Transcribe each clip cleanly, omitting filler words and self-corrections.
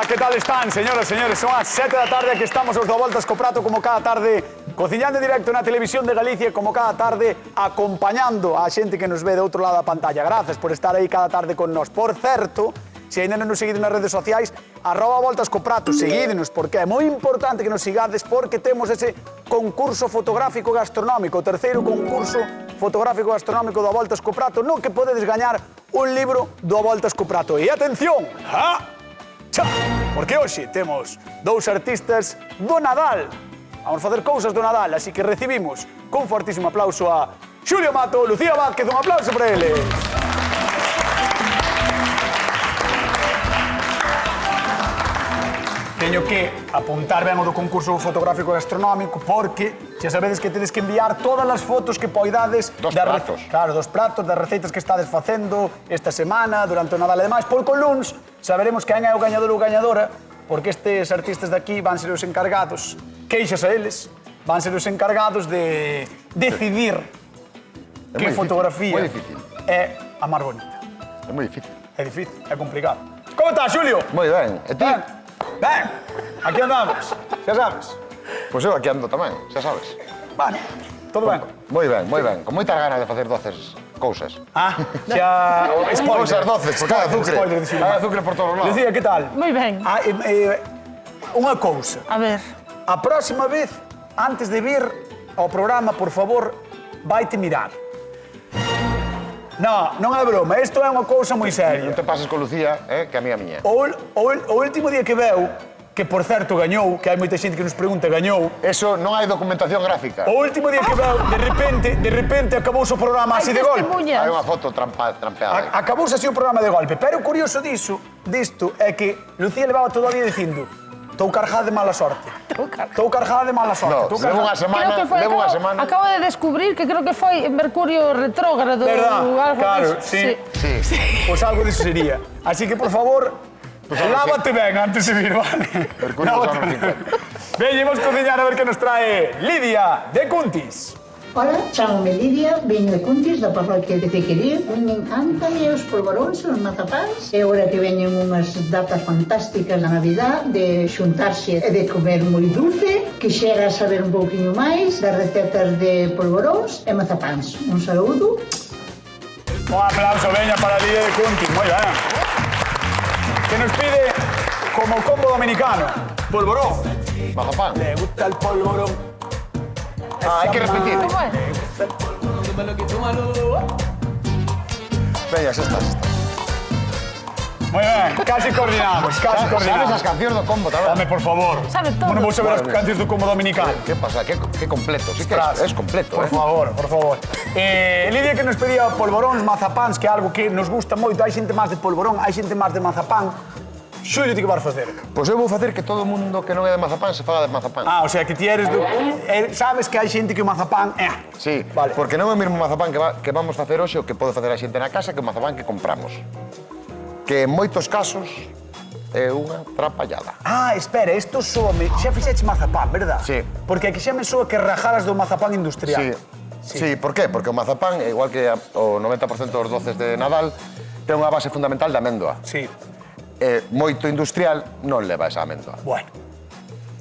que tal están, señoras e señores? Son as 7 da tarde, aquí estamos os do Voltas co Prato como cada tarde, cociñando en directo na televisión de Galicia como cada tarde, acompañando a xente que nos ve de outro lado da pantalla. Gracias por estar aí cada tarde con nós. Por certo, se ainda non nos seguiden nas redes sociais, @Voltas co Prato, seguídenos, porque é moi importante que nos sigades, porque temos ese concurso fotográfico gastronómico, o terceiro concurso fotográfico gastronómico do Voltas co Prato, no que podedes gañar un libro do Voltas co Prato. E atención, porque hoxe temos dous artistas do Nadal. Vamos facer cousas do Nadal, así que recibimos con fortísimo aplauso a Xulio Mato, Lucía Vázquez, un aplauso para eles. Teño que apuntar ben o do concurso fotográfico gastronómico porque xa sabedes que tedes que enviar todas as fotos que poidades dos pratos. Claro, dos pratos, das receitas que estades facendo esta semana, durante o Nadal e demais. Porque o luns saberemos quen é o gañador ou gañadora, porque estes artistas de aquí van ser os encargados, queixas a eles, van ser os encargados de decidir que fotografía é a máis bonita. É moi difícil. É difícil, é complicado. Como estás, Xulio? Moi ben. E ti? Ben, aquí andamos, xa sabes. Pois eu aquí ando tamén, xa sabes. Bueno, todo ben. Moi ben, moi ben. Con moitas ganas de facer doces cousas. Xa... Cousas doces, porque hai azúcar. Hai azúcar por todos lados. Lucía, que tal? Moi ben. Unha cousa. A ver. A próxima vez, antes de vir ao programa, por favor, vaite mirar. Non é broma, isto é unha cousa moi seria. Non te pases con Lucía, que a miña. O último día que veu, que por certo gañou, que hai moita xente que nos pregunta, gañou. Eso non hai documentación gráfica. O último día que veu, de repente acabouse o programa así de golpe. Hai unha foto trampeada. Acabouse así o programa de golpe, pero o curioso disto é que Lucía levaba todo o día dicindo: estou cargada de mala sorte. Estou cargada de mala sorte. No, levo unha semana. Acabo de descubrir que creo que foi Mercurio retrógrado. Verdad, claro, sí. Pois algo disso sería. Así que, por favor, lávate ben antes de vir, vale? Mercurio son 50. Ben, imos cociñar a ver que nos trae Lidia de Cuntis. Hola, chamome Lidia, veño de Cuntis, da parroquia de Tequería. Me encantan os polvoróns, os mazapáns. E agora que veñen unhas datas fantásticas da Navidad, de xuntarse e de comer moi dulce, que xera saber un pouquinho máis das recetas de polvoróns e mazapáns. Un saúdo. Un aplauso, veña, para Lidia de Cuntis, moi ben. Que nos pide como combo dominicano, polvorón. Mazapán. Le gusta el polvorón. Hai que repetir. Veña, xa estás. Moi ben, casi coordinamos, casi coordinamos. Sabes as cancións do combo tamén? Home, por favor. Sabe todo. Non vou saber as cancións do combo dominicano. Que pasa? Que completo. Sí que es completo, Por favor, por favor. Lidia que nos pedía polvoróns, mazapáns, que é algo que nos gusta moito. Hai xente máis de polvorón, hai xente máis de mazapán. Xulio, ti que vas facer? Pois eu vou facer que todo o mundo que non é de mazapán se faga de mazapán. O sea, que ti eres do... Sabes que hai xente que o mazapán é... Sí, vale. Porque non é o mesmo mazapán que vamos facer hoxe o que pode facer a xente na casa que o mazapán que compramos. Que en moitos casos é unha trapallada. Espera, isto soame... Xa fixeches mazapán, verdad? Sí. Porque aquí xa me soa que rajaras do mazapán industrial. Sí, por qué? Porque o mazapán, igual que o 90% dos doces de Nadal, ten unha base fundamental de améndoa. Sí. Moito industrial non leva esa améndoa. Bueno.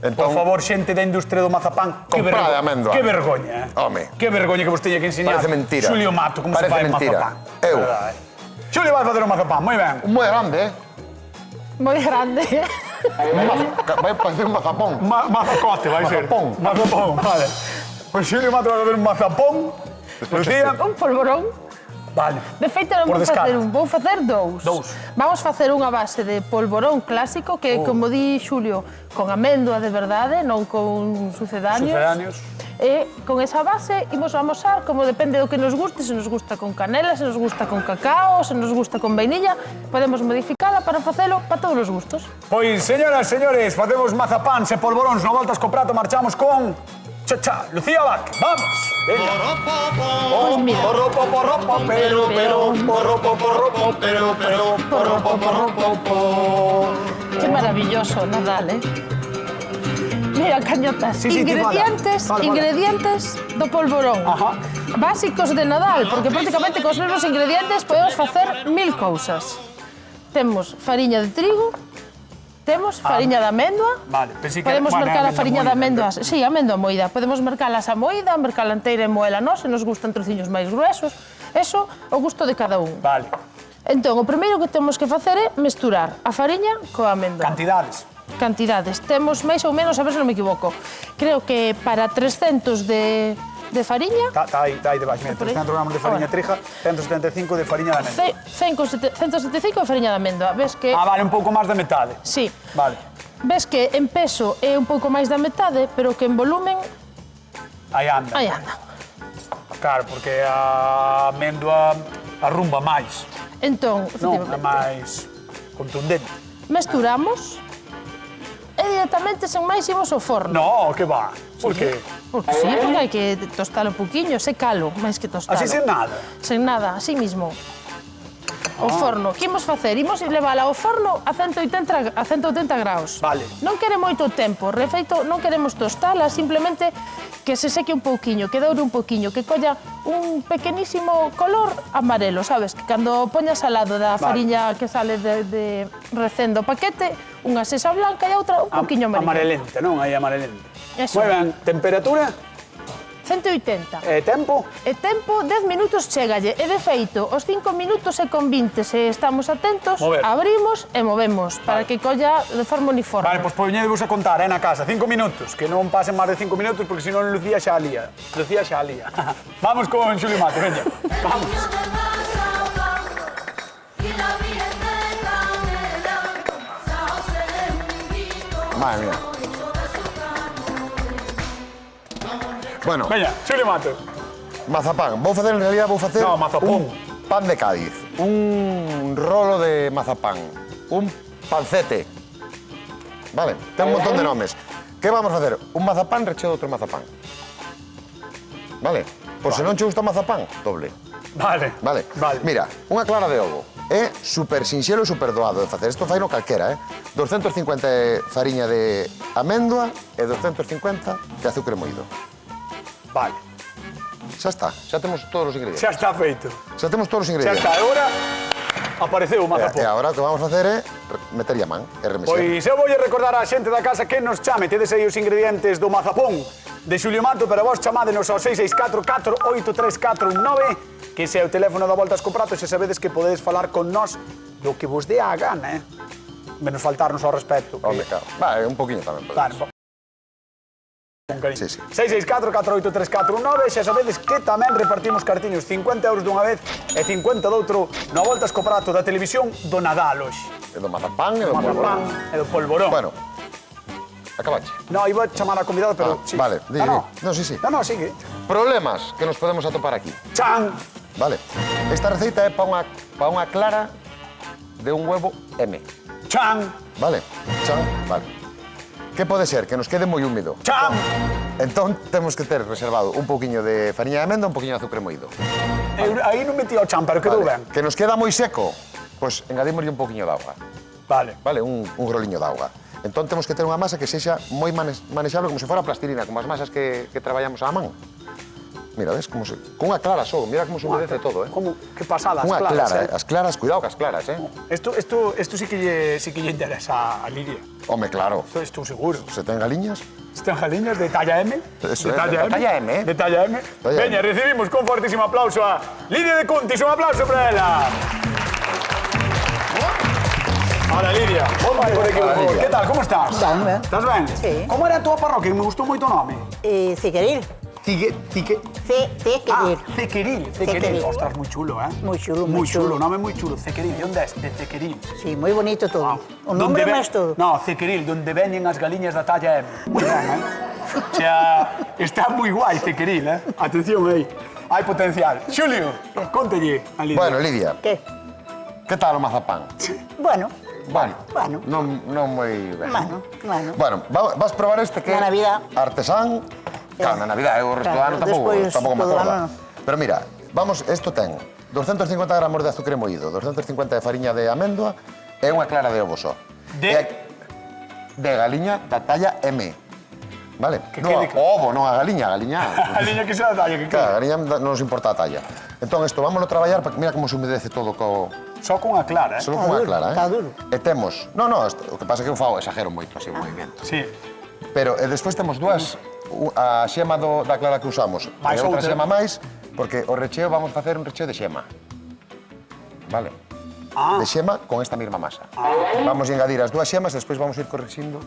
Entón, Por favor, xente da industria do mazapán, comprade améndoa. Que vergoña, Home. Que vergoña que vos teña que enseñar. Parece mentira. Xulio Mato, como se fai o mazapán. Eu. Xulio vai facer o mazapán, moi ben. Moi grande, Moi grande. Vai facer un mazapón. Mazacote, vai ser. Mazapón, vale. Pois Xulio Mato vai facer un mazapón. Lucía. Un polvorón. Vale. De feito, non vou facer un, vou facer dous. Vamos facer unha base de polvorón clásico que, como di Xulio, con améndoa de verdade, non con sucedáneos. E con esa base imos amosar como depende do que nos guste, se nos gusta con canela, se nos gusta con cacao, se nos gusta con vainilla, podemos modificala para facelo para todos os gustos. Pois, señoras, señores, facemos mazapáns e polvoróns no Voltas co Prato, marchamos con... Lucía Vázquez, vamos! Pois mira. Que maravilloso Nadal, Mira, cañotas, ingredientes do polvorón. Básicos de Nadal, porque prácticamente cos mesmos ingredientes podemos facer 1000 cousas. Temos fariña de trigo, Temos fariña de amêndoa. Vale, pensei que podemos mercar a fariña de amêndoa amêndoas. Sí, amêndoa moída. Podemos mercalas a moída, mercala inteira e moela nós, se nos gustan trociños máis gruesos. Eso, o gusto de cada un. Vale. Entón, o primeiro que temos que facer é mesturar a fariña coa amêndoa. Cantidades. Cantidades. Temos máis ou menos, a ver se non me equivoco, creo que para 300 de fariña... Está aí debaixo. Mira, 300 gramos de fariña trija, 175 de fariña de amêndoa. 175 de fariña de amêndoa. Ves que... Vale, un pouco máis da metade. Sí. Vale. Ves que en peso é un pouco máis da metade, pero que en volumen... Aí anda. Aí anda. Claro, porque a amêndoa arrumba máis. Entón, Non, efectivamente, é máis contundente. mesturamos e directamente, sen máis, imos ao forno. No, que va. Por qué? Porque sí, porque hai que tostalo un poquinho, secalo, máis que tostalo. Así sen nada. Sen nada, así mismo. O forno, que imos facer? Imos levála ao forno a 180 graus. Vale. Non quere moito tempo, refeito, non queremos tostala, simplemente que se seque un pouquiño, que doure un pouquiño, que colla un pequenísimo color amarelo, sabes? Que cando poñas al lado da fariña que sale de recén do paquete, unha sesa blanca e a outra un pouquiño amarelo. Amarelente, non? Aí amarelente. Eso. Moi ben, temperatura 180. e tempo? E tempo, 10 minutos chegalle. E de feito, os 5 minutos e con 20, se estamos atentos, Mover. abrimos e movemos para que colla de forma uniforme. Vale, pois poñedevos a contar, na casa, 5 minutos, que non pasen máis de 5 minutos porque senón Lucía xa alía. Lucía xa alía. Vamos con Xulio Mato, veña. Vamos. Madre mía. Bueno, Veña, Xulio Mato. mazapán. Vou facer, en realidad, vou facer No, mazapón. un pan de Cádiz, un rolo de mazapán, un pancete. Vale, ten un montón de nomes. Que vamos a facer? Un mazapán recheo de outro mazapán. Vale? Por se non che gusta o mazapán, doble. Vale. Vale. Vale. Mira, unha clara de ovo. É super sinxelo e super doado de facer. Isto fai no calquera, 250 de fariña de amêndoa e 250 de azúcar moído. Vale. Xa está, xa temos todos os ingredientes. Xa está feito. Xa temos todos os Xa ingredientes. está. Agora apareceu o mazapón. E agora o que vamos a facer é meter a man e remexer. Pois eu voulle recordar á xente da casa que nos chame. Tedes aí os ingredientes do mazapón de Xulio Mato, pero vos chamádenos ao 664 483 419, que ese é o teléfono da Voltas co Prato, se sabedes que podedes falar con nós do que vos dé a gana, menos faltarnos ao respecto. Home, claro. Vale, un poquinho tamén podemos. Vale, con cariño. Sí, sí. 664 483 419, xa sabedes que tamén repartimos cartiños 50 euros dunha vez e 50 doutro na Voltas co Prato da televisión do Nadal hoxe. E do mazapán e do Mazapán polvorón. e do polvorón. Bueno, acabache. No, iba a chamar a convidado, pero... sí. Vale, di, no. no, sí. No, sigue. Problemas que nos podemos atopar aquí. Chan! Vale. Esta receita é para unha clara de un huevo M. Chan! Vale. Chan, vale. Que pode ser? Que nos quede moi húmido. Chan! Entón, temos que ter reservado un pouquiño de fariña de amêndoa, un pouquiño de azúcar moído. Aí non metí o chan, pero quedou ben. Que nos queda moi seco, pois engadimoslle un pouquiño de auga. Vale. Vale, un roliño de auga. Entón temos que ter unha masa que sexa moi manexable, como se fora plastilina, como as masas que traballamos á man. Mira, ves, como se... Con unha clara só, mira como se humedece todo, Como, que pasada, as Unha claras, clara, as claras, cuidado que as claras, Isto sí que lle interesa a Lidia. Home, claro. Isto estou seguro. Se ten galiñas, Están jaliñas de talla M. Eso de é, talla de talla M, De talla M. Talla Veña, M. recibimos con fortísimo aplauso a Lidia de Cuntis. Un aplauso para ela. Hola, Lidia. Ponte por aquí, por favor. Lidia. Que tal, como estás? Ben, ben. Estás ben? Sí. Como era a túa parroquia? Me gustou moito o nome. Cequeril. Cequeril. Cequeril. Cequeril. Ostras, moi chulo, Moi chulo, Moi moi chulo, chulo. nome moi chulo. Cequeril, de onde és? De Cequeril. Sí, moi bonito todo. O Donde nombre ve- máis todo. No, Cequeril, donde veñen as galiñas da talla M. Moi ben, O sea, está moi guai Cequeril, Atención aí. Hai potencial. Xulio, contelle a Lidia. Bueno, Lidia, Que? que tal o mazapán? Bueno, Bueno, non moi ben. bueno. Bueno, vas probar este que Na Navidad. Artesán. Claro, na Navidad, o resto do Claro, ano tampouco despois me todo o acorda. ano. Pero mira, vamos, isto ten 250 gramos de azúcar moído, 250 de fariña de amêndoa e unha clara de ovo só. De galiña da talla M. Vale? Que Non quede- o ovo, non a galiña, a galiña. A liña que sea da talla, que Claro, a quede. galiña non nos importa a talla. Entón, isto, vámonos a traballar, mira como se humedece todo Só cunha clara, Só cunha clara, Está duro. E temos... Non, o que pasa é que eu fago, exagero moito así o movimento. Sí. Pero despois temos dúas, a xema da clara que usamos Mais e outra outra. xema máis, porque o recheo vamos facer un recheo de xema. Vale? De xema con esta mesma masa. Vamos a engadir as dúas xemas e despois vamos ir corrixindo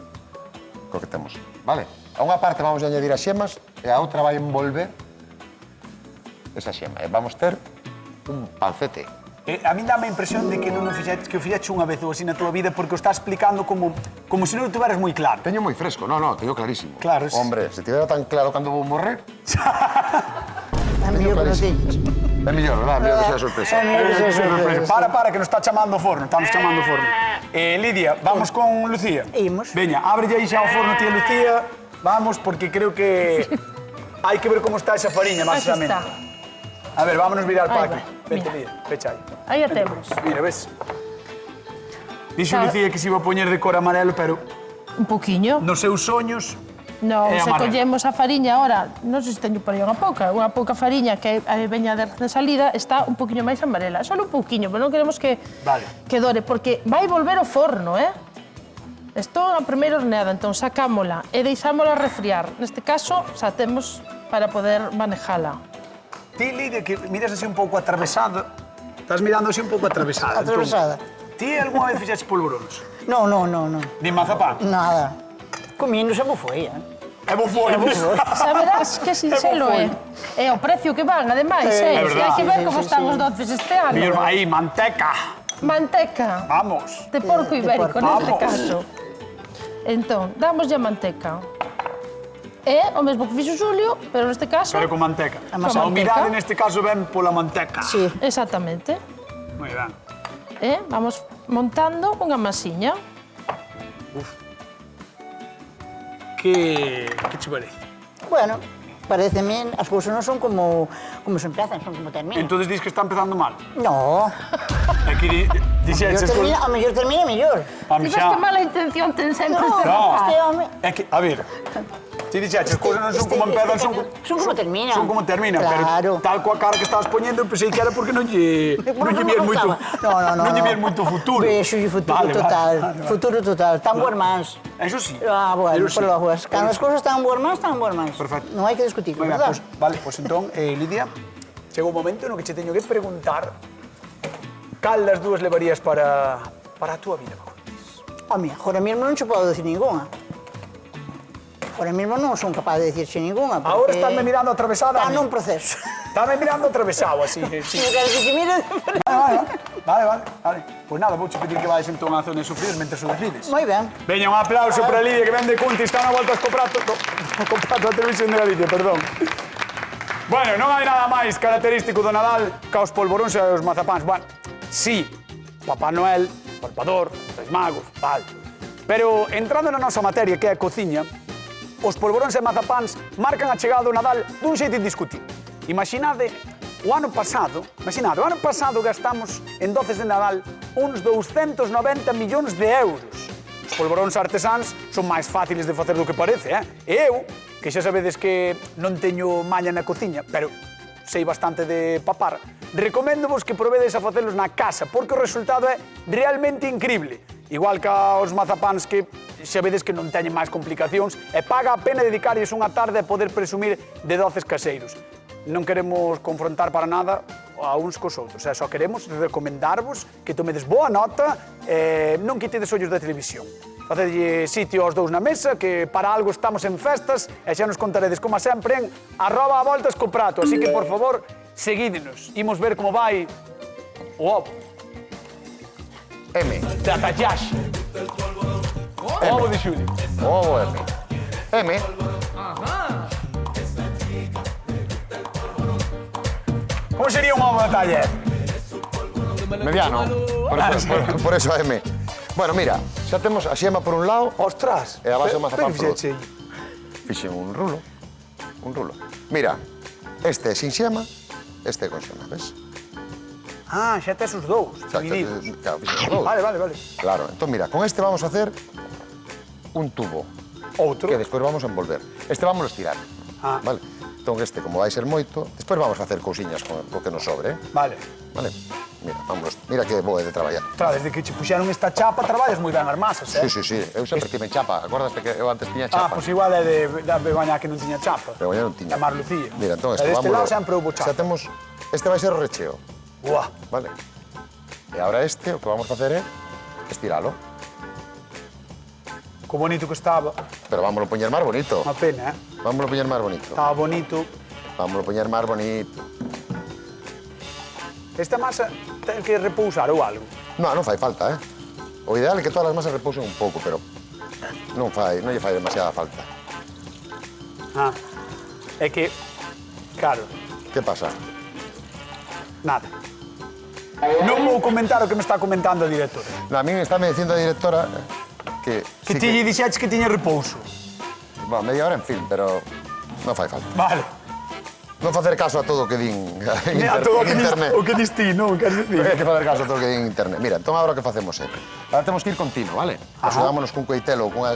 co que temos. Vale? A unha parte vamos a añadir as xemas e a outra vai envolver esa xema. E vamos ter un pancete. A mí dame a impresión de que non o fixeches, que o fixeches unha vez ou así na túa vida porque o estás explicando como se non o tuveras moi claro. Teño moi fresco, teño clarísimo. Claro, sí. Hombre, se tivera tan claro cando vou morrer, A mellor que non tiñes. é mellor, verdad? Mellor que sea sorpresa. A mellor que sea sorpresa. Para, que nos está chamando o forno, estamos chamando o forno. Lidia, vamos con Lucía? Imos. Veña, ábrelle aí xa o forno, tía Lucía. Vamos, porque creo que hai que ver como está esa fariña, máis Aquí ou menos. está. A ver, vámonos virar Ahí para va, aquí. Vente, mira. Lidia, pecha aí. Aí a temos. Mira, ves? Dixo Claro. Lucía que se iba a poñer de cor amarelo, pero Un poquinho. nos seus soños... Non, É se amarelo. collemos a fariña ahora, non sei se teño por aí unha pouca fariña que veña de salida, está un poquinho máis amarela. Só un pouquiño, pero non queremos que Vale. dore, porque vai volver ao forno, Estou na primeira horneada, entón sacámola e deixámola refriar. Neste caso, xa temos para poder manejala. Ti, Lidia, que miras así un pouco atravesada, estás mirando así un pouco atravesada. Atravesada. Entón, ti algunha vez fixeches polvoróns? Non. Nin mazapán? Nada. Comiendo xa mo foi, É bo foi. Saberás que sinxelo é. É o precio que van, ademais, É verdade. Hai que ver Sí, como sí, están sí. os doces este ano. Mellor aí, manteca. Manteca. Vamos. De porco ibérico, porco. neste Vamos. caso. Entón, damoslle a manteca. É o mesmo que fixo Xulio, pero neste caso... Pero con manteca. A A masa humidade manteca. neste caso ven pola manteca. Sí. Exactamente. Moi ben. Vamos montando unha masiña. Que che parece? Bueno, pareceme, as cousas non son como se empezan, son como terminan. Entonces dis que está empezando mal. No, É que dixeches... a mellor termina mellor. A mi Ti ves que mala intención ten sempre este No. rapaz. Este home... É que, a ver, ti dixeches, as cousas non son como empezan, Son como terminan. Son como terminan, Claro. pero tal coa cara que estabas poñendo, pensei que era porque non lle vías moito... No. Non lle vías moito futuro. Vexo futuro Vale, total. vale. Futuro total. Tan boas mans. Eso sí. Bueno, eso sí. por logo. Cando as cousas están boas mans, están boas mans. Perfecto. Non hai que discutir, Moi ben, verdad? vale, pois entón, Lidia, chega un momento no que che teño que preguntar cal das dúas levarías para a túa vida. Home, agora mesmo non che podo decir ninguna. Agora mesmo non son capaz de dicirche ninguna. Porque... Ahora estánme mirando atravesada. Está nun proceso. Estánme mirando atravesado, así. Si non queres que te mire... Vale. Pois nada, vouche pedir que vais entón á zona de sufrir mentre o decides. Moi ben. Veña, un aplauso para Lidia, que ven de Cunti, está unha volta coprato a televisión de Galicia, perdón. Bueno, non hai nada máis característico do Nadal ca os polvoróns e os mazapáns. Bueno, sí, Papá Noel, Palpador, Reis Magos, vale. Pero entrando na nosa materia, que é a cociña, os polvoróns e mazapáns marcan a chegada do Nadal dun xeito indiscutible. Imaginade, o ano pasado gastamos en doces de Nadal uns 290 millóns de euros. Os polvoróns artesáns son máis fáciles de facer do que parece, E eu, que xa sabedes que non teño maña na cociña, pero sei bastante de papar, recoméndovos que probedes a facelos na casa, porque o resultado é realmente increíble. Igual que aos mazapáns que xa vedes que non teñen máis complicacións e paga a pena dedicarlles unha tarde a poder presumir de doces caseiros. Non queremos confrontar para nada a uns cos outros, só queremos recomendarvos que tomedes boa nota e non quitedes ollos da televisión. Facedlle sitio aos dous na mesa, que para algo estamos en festas e xa nos contaredes, como sempre, en @voltascoprato. Así que, por favor, seguídenos. Imos ver como vai o ovo. M. Da Tallaxe. O ovo de Xulio. Ovo M. M. Como sería un ovo de taller? Mediano. Por eso M. Bueno, mira, xa temos a xema por un lado Ostras. e a base do mazapán por outro. fixeche. Fixen un rulo. Mira, este é sin xema, este é con xema, ves? Ah, xa tes os dous, divididos. Claro, fixen os dous. Vale. Claro, entón mira, con este vamos a hacer un tubo Outro. que despois vamos a envolver. Este vamos a estirar, Ah. vale? Entón este, como vai ser moito, despois vamos a hacer cousiñas co que nos sobre, Vale. vale? Mira, vámonos. Mira que boa de traballar. Tra, desde que che puxeron esta chapa, traballas moi ben as masas, Sí. Eu sempre tive chapa. Acordaste que eu antes tiña chapa? Pois igual é de Begoña que non tiña chapa. Begoña non tiña. É Mar Lucía. Mira, entón, E deste lado sempre houve chapa. Xa temos... Este vai ser o recheo. Buah. Vale. E agora este, o que vamos facer é estiralo. Co bonito que estaba. Pero vámoslo poñer máis bonito. Unha pena, Vámoslo poñer máis bonito. Estaba bonito. Vámoslo poñer máis bonito. Esta masa ten que repousar ou algo. Non fai falta, O ideal é que todas as masas repousen un pouco, pero non lle fai demasiada falta. É que, claro, Que pasa? nada. Non vou comentar o que me está comentando a directora. A min está me dicindo a directora que... Que ti lle dixeches que tiña repouso. Bueno, media hora en fin, pero non fai falta. Vale. Non facer caso a todo o que din en A todo internet. o que dis ti, non? Queres dicir? Hai que facer caso a todo o que din en internet. Mira, entón agora o que facemos é... Agora temos que ir continuo, vale? Axudámonos cun coitelo ou cunha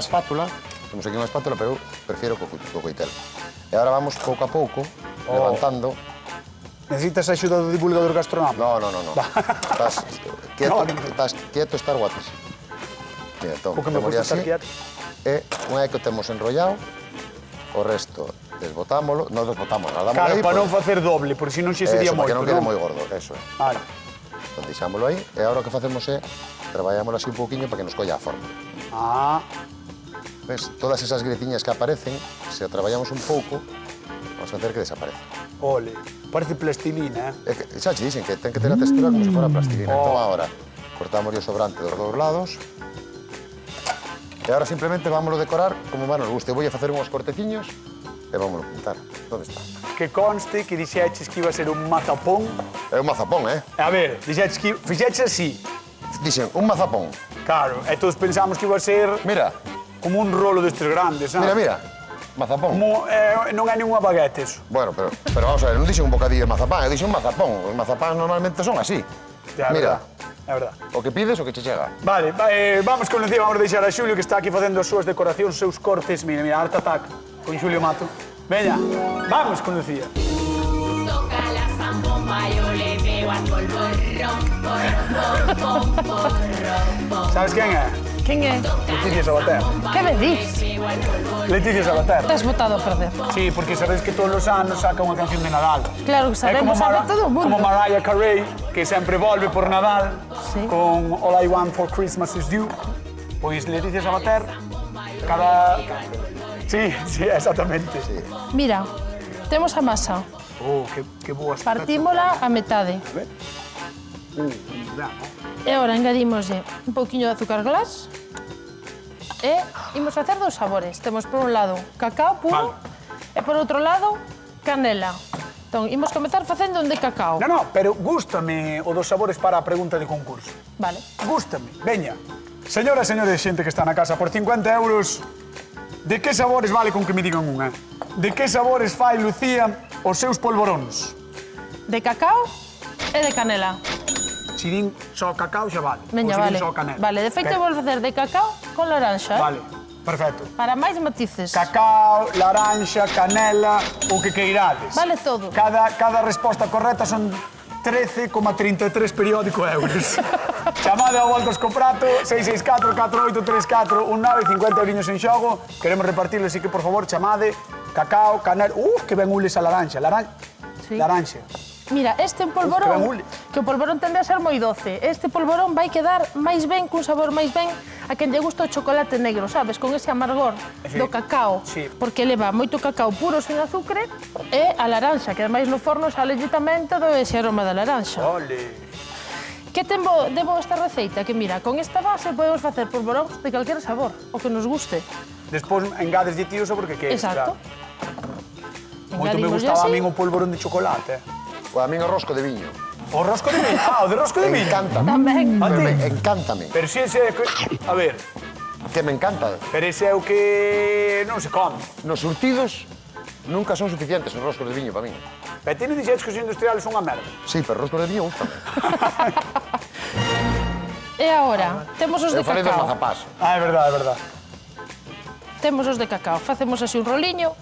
espátula. Temos aquí unha espátula, pero eu prefiero co coitelo. E agora vamos pouco a pouco, levantando... Necesitas a axuda do divulgador gastronómico? No. Estás quieto, estar guapas. Mira, entón, O que me gusta estar quieto. E unha vez que o temos enrollado, o resto desbotámolo, non desbotámolo, guardámolo Claro, aí. para non facer doble, porque senón xe sería moito, Para que non quede moi gordo, eso é. Vale. Entón, deixámolo aí, e agora o que facemos é traballámolo así un pouquiño para que nos colla a forma. Ves, todas esas gretiñas que aparecen, se a traballamos un pouco, vamos a hacer que desaparezca. Ole, parece plastilina, É que, xa che dixen que ten que ter a textura como se fora plastilina. Entón agora, cortamos o sobrante dos dous lados, e agora simplemente vámoslo decorar como máis nos guste. Vou a facer unhos corteciños e vámoslo pintar. Onde está? Que conste que dixeches que iba a ser un mazapón. É un mazapón, A ver, dixeches que fixeches así. Dixen, un mazapón. Claro, e todos pensamos que iba a ser Mira, como un rolo destes grandes, sabes? mira, mazapón. Como, non é ninguna baguette, eso. Bueno, pero vamos a ver, non dixen un bocadillo de mazapán, eu dixen un mazapón. Os mazapáns normalmente son así. É Mira, é verdad. o que pides o que che chega. Vale, vamos con Lucía, vamos a deixar a Xulio que está aquí facendo as súas decoracións, os seus cortes. Mira, Art Attack con Xulio Mato. Veña, vamos con Lucía. Toca la zambomba, yo le veo al polvorrón, Sabes quen é? Quen é? Leticia Sabater. Que me dis? Leticia Sabater. Te has botado a perder. Sí, porque sabes que todos os anos saca unha canción de Nadal. Claro que sabemos, sabe todo o mundo. Como Mariah Carey, que sempre volve por Nadal, Sí. con All I Want for Christmas is You. Pois Leticia Sabater, cada... Sí, exactamente. Sí. Mira, temos a masa. Oh, que boas. Partímola a metade. A ver. E agora engadimoslle un pouquiño de azúcar glas. E imos facer dos sabores. Temos por un lado cacao puro e por outro lado canela. Entón, imos comezar facendo un de cacao. No, pero gústame o dos sabores para a pregunta de concurso. Vale. Gústame, veña. Señoras e señores, xente que está na casa, por 50 euros, de que sabores vale con que me digan unha? De que sabores fai Lucía os seus polvoróns? De cacao e de canela. Si din só cacao, xa vale. Veña, Ou si vale. din só canela. Vale, de feito vou facer de cacao con laranxa. Vale, perfecto. Para máis matices. Cacao, laranxa, canela, o que queirades. Vale todo. Cada resposta correcta son 13,33 periódico euros. Chamade ao Voltas co Prato, 664-4834-19, 50 euriños en xogo. Queremos repartirlo, así que, por favor, chamade, cacao, canela... que ben ules a laranxa. Sí. Laranxa. Mira, este que ben polvorón, ule. que o polvorón tende a ser moi doce. Este polvorón vai quedar máis ben, cun sabor máis ben, a quen lle gusta o chocolate negro, sabes? Con ese amargor do cacao. Sí. Porque leva moito cacao puro sen azúcar e a laranxa, que ademais no forno salelle tamén todo ese aroma da laranxa. Ole. Que debo esta receita? Que mira, con esta base podemos facer polvoróns de calquera sabor, o que nos guste. Despois engades de ti o sabor que queres. Exacto. Claro. Moito me gustaba a min o polvorón de chocolate. O a min o rosco de viño. O rosco de viño? O de rosco de viño. Encántame. Tamén. A ti? Encántame. Pero si ese... A ver, Que me encanta. pero ese é o que non se come. Nos surtidos nunca son suficientes os roscos de viño para min. Pero ti non dixetes que os industriales son unha merda. Sí, pero roscos de viño gustame. E agora, temos os de Eu falei dos cacao. mazapás. É verdade, é verdade. Temos os de cacao. Facemos así un roliño,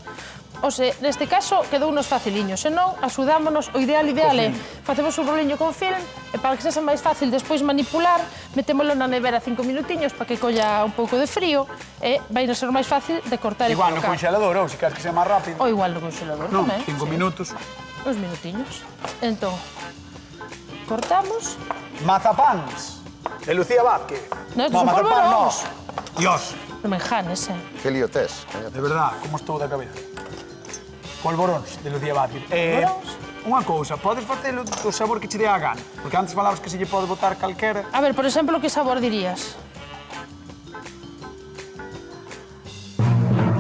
neste caso, quedou unos faciliños. Se non, axudámonos, o ideal é facemos un roliño con film e para que sexa máis fácil despois manipular, metémolo na nevera 5 minutiños para que colla un pouco de frío e vai non ser máis fácil de cortar e Igual no colocar. congelador, ou se queres que sea máis rápido. Ou igual no congelador Non, tamén. 5 minutos. Uns minutiños. Entón, cortamos. Mazapáns, de Lucía Vázquez. No, estos son polvoróns. Dios, Non me enjanes, Que lío tes. de verdad, como estou da cabeza. Polvoróns, de Lucía Vázquez. Polvoróns? Unha cousa, podes facelo do sabor que che dé a gana? Porque antes falabas que se lle pode botar calquera. A ver, por exemplo, que sabor dirías?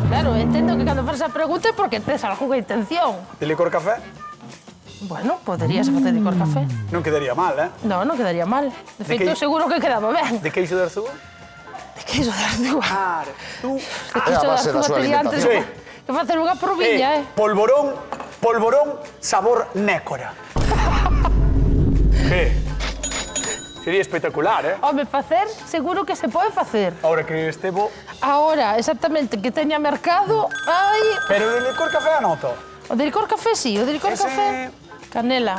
Claro, entendo que cando faz a pregunta é porque tes algunha intención. De licor café? Bueno, poderías facer licor café. Non quedaría mal, eh? No, non quedaría mal. De feito, que- seguro que quedaba ben. De queixo de arzúa? De queixo de arzúa. Claro. Tú... De queixo de base da arzúa súa tería antes alimentación. que facer unha probiña, Polvorón sabor nécora. Que? Sería espectacular, eh? Home, facer, seguro que se pode facer. Ahora que estevo... Ahora, exactamente, que teña mercado, ai... Pero de licor café anoto. O de licor café, sí, o de licor Ese- café... Canela,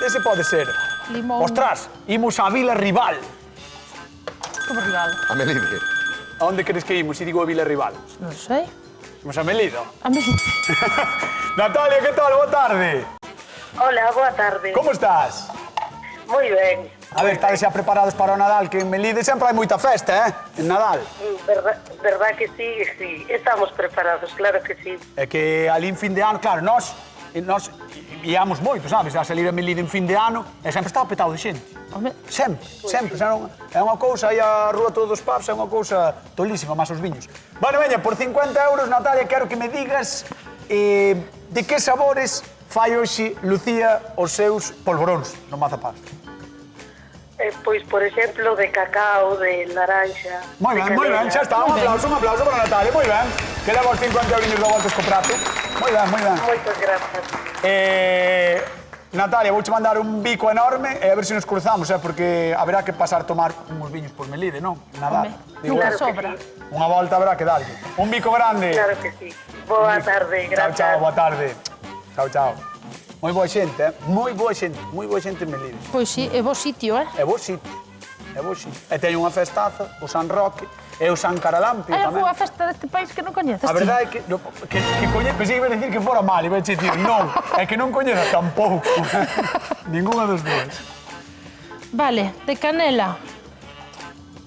Ese pode ser. limón... Ostras, imos a Vila Rival. Como rival. A Melide. A onde queres que imos? Si digo a Vila Rival. Non sei. Imos a Melido. A mí... Natalia, que tal? Boa tarde. Hola, boa tarde. Como estás? Moi ben. A ver, estades xa preparados para o Nadal, que en Melide sempre hai moita festa, En Nadal. Verdad que sí. Estamos preparados, claro que sí. É que ali en fin de ano, claro, nós íamos moito, sabes? A salir a Melide en fin de ano e sempre estaba petado de xente. Home, Sempre. É unha cousa, aí a rúa todos os pubs, é unha cousa tolísima, máis os viños. Bueno, veña, por 50 euros, Natalia, quero que me digas de que sabores fai hoxe Lucía os seus polvoróns no mazapán. Pois, por exemplo, de cacao, de naranja... Moi ben, xa está. Un aplauso para Natalia, moi ben. Que leva os 50 euros do Voltas co prato. Moi ben. Moitas grazas. Natalia, vouche mandar un bico enorme e a ver se nos cruzamos, porque haberá que pasar tomar uns viños por Melide, non? Nadal. home, nunca Claro que sobra. sí. Unha volta haberá que darlle. Un bico grande. Claro que sí. Boa tarde, gracias. Chao, boa tarde. Chao. Moi boa xente, moi boa xente en Melide. Pois sí, é bo sitio, É bo sitio. E teño unha festaza, o San Roque e o San Caralampio Hai tamén. algunha festa deste país que non coñeces A ti? verdade é que pensei que iba a decir que fora mal, iba a decir, non, é que non coñeza tampouco. Ninguna dos dúas. Vale, de canela.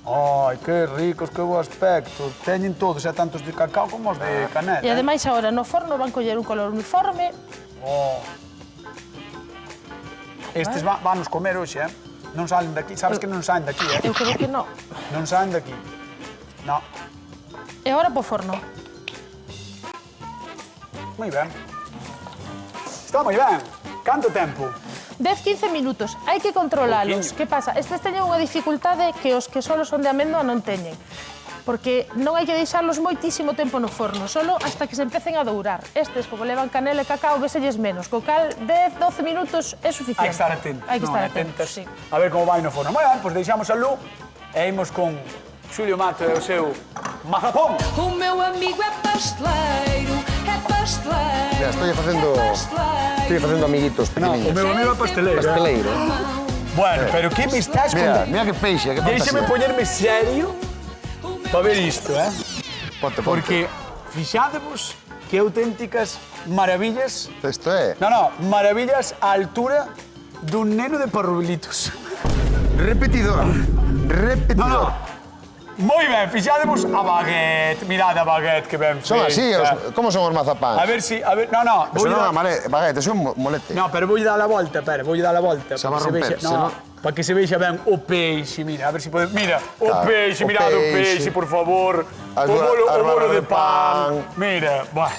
Ai, que ricos, que bo aspecto. Teñen todos, tantos de cacao como os de canela. E ademais agora no forno van coller un color uniforme. Estes vanos comer hoxe, Non salen de aquí, sabes que non saen de aquí, Eu creo que non. Non saen de aquí. No. E agora po forno. Moi ben. Está moi ben. Canto tempo? 10-15 minutos. Hai que controlalos. Pouquiño. Que pasa? Estes teñen unha dificultade que os que solo son de amêndoa non teñen. Porque non hai que deixarlos moitísimo tempo no forno, solo hasta que se empecen a dourar. Estes, como levan canela e cacao, veselles menos. Co cal, 10-12 minutos é suficiente. Hai que estar atentos. Hai que estar non, atentos, sí. A ver como vai no forno. Moi ben, pois deixamos a Lu e imos con Xulio Mato e o seu mazapón. O meu amigo é pasteleiro, Mira, estoy facendo amiguitos No, o pequeniños. meu amigo é pasteleiro. Pasteleiro. Bueno, pero que me estás Mira, contando? mira que peixe, que Déixame fantasía. poñerme serio para ver isto, Ponte. Porque fixádevos que auténticas maravillas... Isto é... No, maravillas á altura dun neno de parrubilitos. Repetidor. Repetidor. Moi ben, fixádevos a baguette. Mirad a baguette que ben feita. Son así, como son os mazapáns? A ver si... A ver, no, Eso voulle non é dar... baguete, eso é un molete. No, pero voulle dar a volta, voulle dar a volta. Se va a para que romper, vexa- se no, non- para que se vexa ben o peixe, mira, a ver se pode... Mira, o Claro, peixe, o mirad o peixe. peixe, por favor. As O bolo barras de de pan. pan. Mira, buah,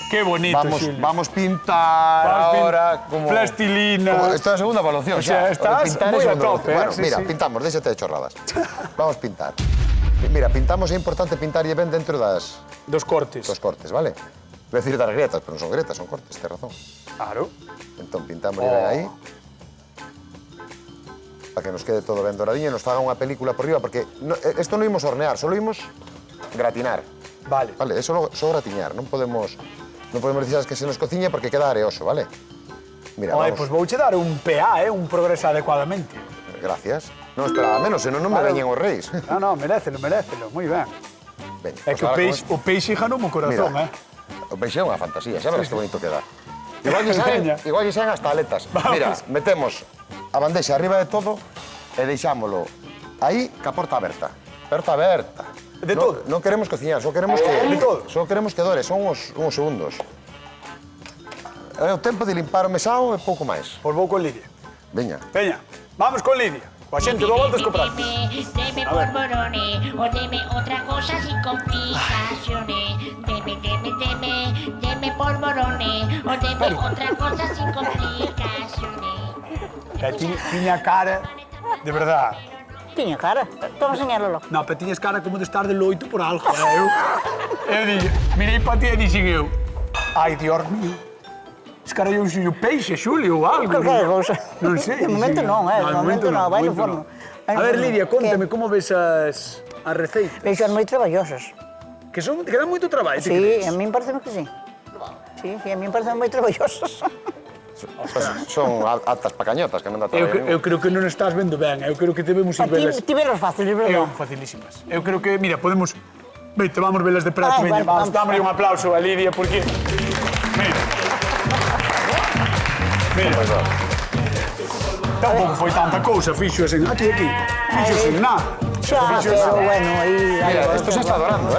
que bonito, Xulio. Vamos pintar ahora como... Plastilina. Esta é a segunda evaluación O sea, xa. estás Pintar moi é a segundo tope, evaluación. Bueno, sí, mira, sí. pintamos, déxate de chorradas. Vamos pintar. Mira, pintamos, é importante pintar ben dentro dos Dos cortes. cortes, vale? Voy a decir das grietas, pero non son grietas, son cortes, tens razón. Claro. Entón, pintamos ben aí. Para que nos quede todo ben doradinho e nos faga unha película por riba, porque isto non imos hornear, só imos gratinar. Vale. Vale, é só gratiñar, non podemos Non podemos dicir que se nos cociñe porque queda areoso, vale? Mira, Oye, vamos. pues vouche dar un PA, un progreso adecuadamente. Gracias. Non esperaba menos, senón non me veñen os reis. No, merécelo, moi ben. Veña, É que o peixe ganoume o corazón, Mira. O peixe é unha fantasía, xa verás que bonito queda. Igual Veña. lle saen hasta aletas. Vamos. Mira, metemos a bandexa arriba de todo e deixámolo aí ca porta aberta. Porta aberta. De todo? Non queremos cociñar, só queremos que... De todo? Só queremos que dore, son uns segundos. É o tempo de limpar o mesao e pouco máis. Pois vou con Lidia. Veña. Veña, vamos con Lidia. Coa xente do Voltas co Prato. Deme polvorones o deme outra cosa sin complicaciones. Deme polvorones o deme outra cosa sin complicaciones. Tiña cara, de verdad. Tiña cara. Toma señalalo. No, pero tiñas cara como de estar de loito por algo, Eu dixo, mirei para ti e dixen eu. Ai, Dios mío. Es cara eu xulio peixe, Xulio, ou algo. Calquera cousa. Non sei. De momento non, de momento non, vai no forno. A ver, Lidia, contame, como ves as receitas? Vexo moi traballosas. Que dan moito traballo, ti Sí, crees? a min parece que sí. Sí, a min parece moi traballosas. Son altas pacañotas que non dá traballo. Eu creo que non estás vendo ben, eu creo que debemos ir velas. Ti velas fáciles, Eu, verdad? facilísimas. Eu creo que, mira, podemos... Vete, vamos velas de prato, Ai, veña, vale, vamos, vamos. dámosle un aplauso a Lidia, porque... Mira. Tampouco foi tanta cousa, fixo en aquí. Fixo en nada. Xa, pero bueno, aí... Mira, esto se está dorando,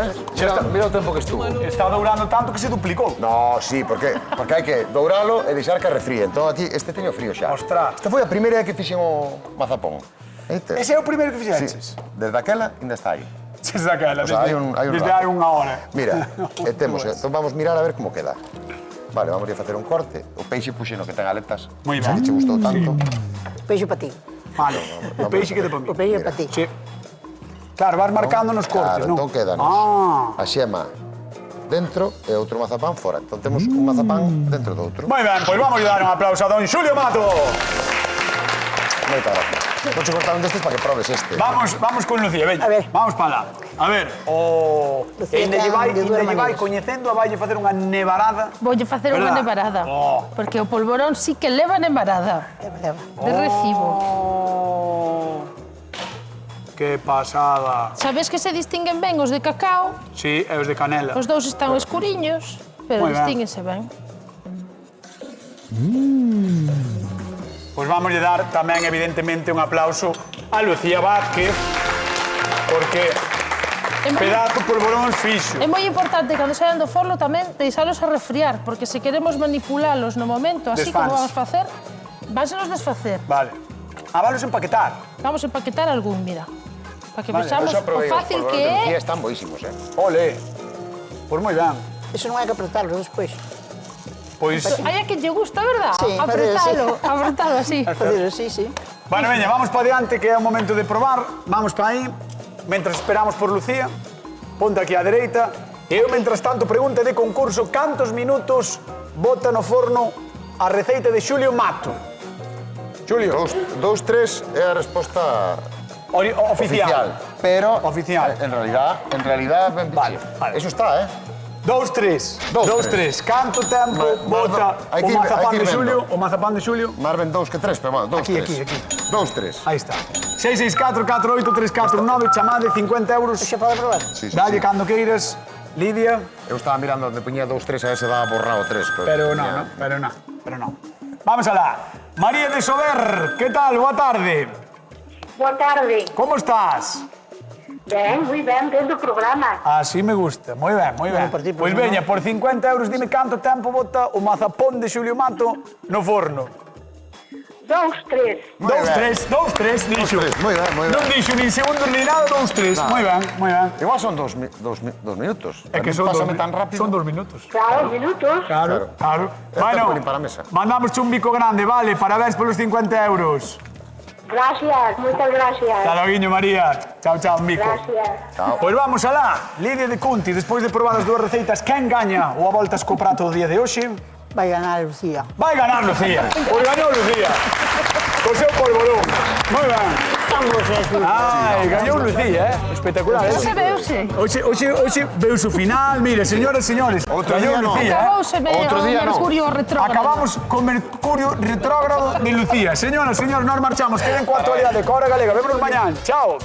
Mira o tempo que estuvo. Está dourando tanto que se duplicou. No, sí, porque hai que douralo e deixar que refríe. Entón aquí, este teño frío xa. Ostras. Esta foi a primeira que fixen o mazapón. Este. Ese é o primeiro que Sí, fixeches? desde aquela ainda está aí. Desde aquela, O sea, hai desde un desde rato. hai unha hora. Mira, temos, entón vamos mirar a ver como queda. Vale, vamos a facer un corte. O peixe puxeno que ten aletas. Moi Xa ben. que che gustou tanto. Peixo para ti. Vale, o peixe queda para mí. O peixo para ti. Sí. Claro, vas marcando nos cortes, Claro, non? entón quédanos Ah. a xema dentro e outro mazapán fora. Entón temos un mazapán dentro do outro. Moi ben, pois vamos a dar un aplauso a don Xulio Mato. Moita gracia. Vou cortar un destes para que probes este. Vamos con Lucía, veña. A ver. Vamos para lá. A ver, o... Lucía Ainda lle ten de dúas vai maneiras. coñecendo a valle facer unha nevarada. Voulle facer unha Verdad? nevarada. Oh. Porque o polvorón sí que leva nevarada. De recibo. Oh. Que pasada. Sabes que se distinguen ben os de cacao? Sí, e os de canela. Os dous están escuriños, pero Moi ben. distínguense ben. Pois vamos dar tamén, evidentemente, un aplauso a Lucía Vázquez, porque pedazo polvoróns fixo. É moi importante cando saian do forno tamén deixalos a refriar, porque se queremos manipulalos no momento, así como Desfanse. vamos facer, vánsenos desfacer. Vale. Valos empaquetar. Vamos a empaquetar algún, mira. Para que Vale, vexamos Eu xa o probei os fácil polvorones que de é. Lucía, están boísimos, Ole. Pois moi ben. Eso non hai que apretarlo despois. Pois... Ai, a que lle gusta, verdad? Sí, Apretalo, apretalo así. Facer así, sí. Bueno, veña, vamos para diante, que é o momento de probar. Vamos para aí. Mentras esperamos por Lucía, ponte aquí á dereita. E eu, mentras tanto, pregunta de concurso, cantos minutos bota no forno a receita de Xulio Mato? Xulio, 2-3 é a resposta oficial. Pero Oficial. en realidad ben Vale, biche. vale. Eso está, 2-3. Dous, 2-3. Canto tempo bota hai o que ir- mazapán hai que ir de Xulio? vendo. O mazapán de Xulio? Más ben 2 que 3, pero bueno, 2-3. Aquí. 2-3. Aí está. 664 48 349, chamade 50 euros. Xa pode probar? Sí, sí, Dalle sí. cando queiras. Lidia. Eu estaba mirando onde poñía 2-3 a ver se daba borrado 3. Pero no. Vamos alá. María de Sober, ¿qué tal? Boa tarde. Boa tarde. ¿Cómo estás? Ben, moi ben, vendo o programa. Así me gusta. Moi ben, moi ben. por ti, Pois por veña, por 50 euros, dime canto tempo bota o mazapón de Xulio Mato no forno. 2-3. 2-3, dixo. Moi ben, moi ben. Non dixo nin segundos ni nada, 2-3. Moi ben. Igual son 2 minutos. É que son Pásame 2 tan rápido. Son 2 minutos. Claro, minutos. Claro. Tempo de limpar a mesa. Mandamos un bico grande, vale, parabéns polos 50 euros. Gracias, moitas gracias. Hasta loguiño, María. Chao, un bico. Gracias. Pois vamos alá. Lidia de Cunti, despois de probar as dúas receitas, quen gaña o a voltas co prato do día de hoxe? Vai ganar Lucía. Vai ganar Lucía. Pois gañou Lucía. Co seu polvorón. Moi ben. mangos, Xulio. Ai, gañou Lucía, espectacular. Hoxe veus o final, mire, señores, señores. Outro día non. Acabouse Outro día non. Mercurio retrógrado. Acabamos con Mercurio retrógrado de Lucía. Señoras, señores, nos marchamos. Queden coa actualidade. Cora Galega. Vémonos mañán. Chao.